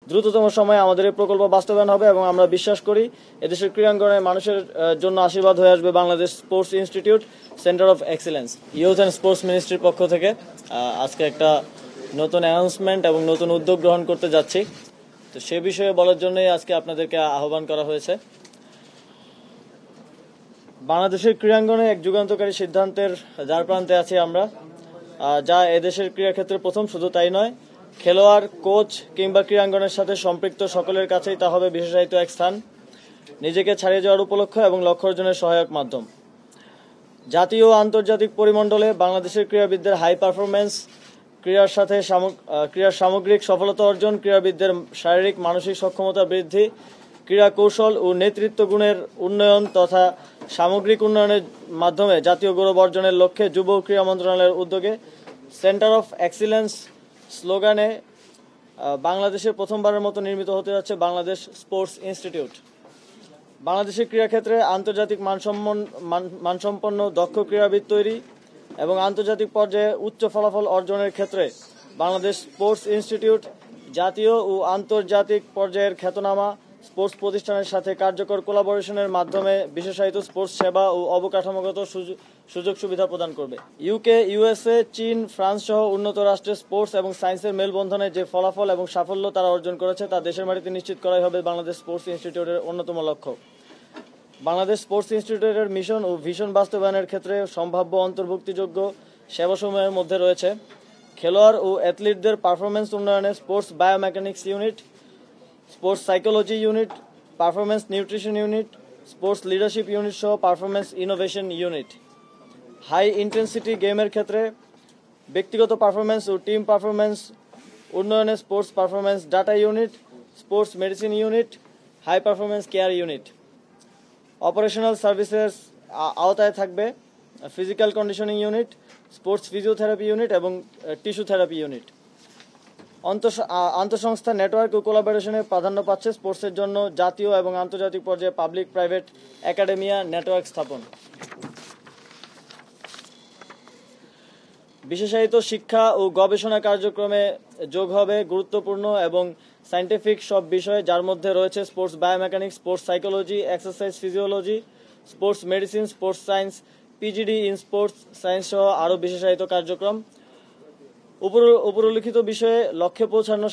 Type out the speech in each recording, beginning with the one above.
দ্রুততম সময়ে আমাদের এই প্রকল্প বাস্তবায়ন হবে এবং আমরা বিশ্বাস করি এদেশের ক্রীড়াঙ্গনে মানুষের জন্য আশীর্বাদ হয়ে আসবে Bangladesh sports institute centre of excellence. Youth and sports মিনিস্ট্রির পক্ষ থেকে আজকে একটা নতুন অ্যানাউন্সমেন্ট এবং নতুন উদ্যোগ গ্রহণ করতে যাচ্ছি। তো সে বিষয়ে বলার জন্যই আজকে আপনাদেরকে আহ্বান করা হয়েছে। বাংলাদেশের ক্রীড়াঙ্গনে এক যুগান্তকারী সিদ্ধান্তের দ্বারপ্রান্তে আছি আমরা, যা এদেশের ক্রীড়াক্ষেত্রে প্রথম। শুধু তাই নয়, খেলোয়াড়, কোচ কিংবা ক্রীড়াঙ্গনের সাথে সম্পৃক্ত সকলের কাছেই তা হবে বিশেষায়িত এক স্থান, নিজেকে ছাড়িয়ে যাওয়ার উপলক্ষ এবং লক্ষ্য অর্জনের সহায়ক মাধ্যম। জাতীয় ও আন্তর্জাতিক পরিমণ্ডলে বাংলাদেশের ক্রীড়াবিদদের হাই পারফরমেন্স, ক্রীড়ার সামগ্রিক সফলতা অর্জন, ক্রীড়াবিদদের শারীরিক মানসিক সক্ষমতা বৃদ্ধি, ক্রীড়া কৌশল ও নেতৃত্ব গুণের উন্নয়ন তথা সামগ্রিক উন্নয়নের মাধ্যমে জাতীয় গৌরব অর্জনের লক্ষ্যে যুব ক্রীড়া মন্ত্রণালয়ের উদ্যোগে সেন্টার অফ এক্সিলেন্স স্লোগানে বাংলাদেশে প্রথমবারের মতো নির্মিত হতে যাচ্ছে বাংলাদেশ স্পোর্টস ইনস্টিটিউট। বাংলাদেশের ক্রীড়াক্ষেত্রে আন্তর্জাতিক মানসম্পন্ন দক্ষ ক্রীড়াবিদ তৈরি এবং আন্তর্জাতিক পর্যায়ে উচ্চ ফলাফল অর্জনের ক্ষেত্রে বাংলাদেশ স্পোর্টস ইনস্টিটিউট জাতীয় ও আন্তর্জাতিক পর্যায়ের খ্যাতনামা স্পোর্টস প্রতিষ্ঠানের সাথে কার্যকর কোলাবোরেশনের মাধ্যমে বিশেষায়িত স্পোর্টস সেবা ও অবকাঠামোগত সুযোগ সুবিধা প্রদান করবে। ইউকে, ইউএসএ, চীন, ফ্রান্স সহ উন্নত রাষ্ট্রের স্পোর্টস এবং সায়েন্সের মেলবন্ধনে যে ফলাফল এবং সাফল্য তারা অর্জন করেছে তা দেশের মাটিতে নিশ্চিত করাই হবে বাংলাদেশ স্পোর্টস ইনস্টিটিউটের অন্যতম লক্ষ্য। বাংলাদেশ স্পোর্টস ইনস্টিটিউটের মিশন ও ভিশন বাস্তবায়নের ক্ষেত্রে সম্ভাব্য অন্তর্ভুক্তিযোগ্য সেবাসমূহের মধ্যে রয়েছে খেলোয়াড় ও অ্যাথলিটদের পারফরমেন্স উন্নয়নে sports biomechanics unit, sports psychology unit, performance nutrition unit, sports leadership unit সহ performance innovation unit. High intensity গেমের ক্ষেত্রে ব্যক্তিগত পারফরমেন্স ও টিম পারফরমেন্স উন্নয়নে sports performance data unit, sports medicine unit, high performance care unit. Operational services আওতায় থাকবে physical conditioning unit, sports physiotherapy unit এবং tissue therapy unit. আন্তঃসংস্থা নেটওয়ার্ক ও কোলাবোরেশনে প্রাধান্য পাচ্ছে স্পোর্টসের জন্য জাতীয় এবং আন্তর্জাতিক পর্যায়ে পাবলিক প্রাইভেট একাডেমিয়া নেটওয়ার্ক স্থাপন। বিশেষায়িত শিক্ষা ও গবেষণা কার্যক্রমে যোগ হবে গুরুত্বপূর্ণ এবং সায়েন্টিফিক সব বিষয়, যার মধ্যে রয়েছে sports biomechanics, sports psychology, exercise physiology, sports medicine, sports science, PGD in sports science সহ আরও বিশেষায়িত কার্যক্রম। উপরোল্লিখিত বিষয়ে লক্ষ্যে পৌঁছানো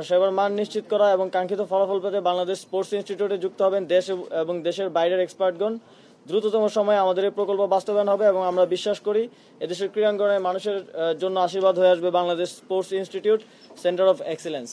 সেবার মান নিশ্চিত করা এবং কাঙ্ক্ষিত ফলাফল পেতে বাংলাদেশ স্পোর্টস ইনস্টিটিউটে যুক্ত হবেন দেশ এবং দেশের বাইরের এক্সপার্টগণ। দ্রুততম সময়ে আমাদের এই প্রকল্প বাস্তবায়ন হবে এবং আমরা বিশ্বাস করি এদেশের ক্রীড়াঙ্গনে মানুষের জন্য আশীর্বাদ হয়ে আসবে Bangladesh sports institute centre of excellence.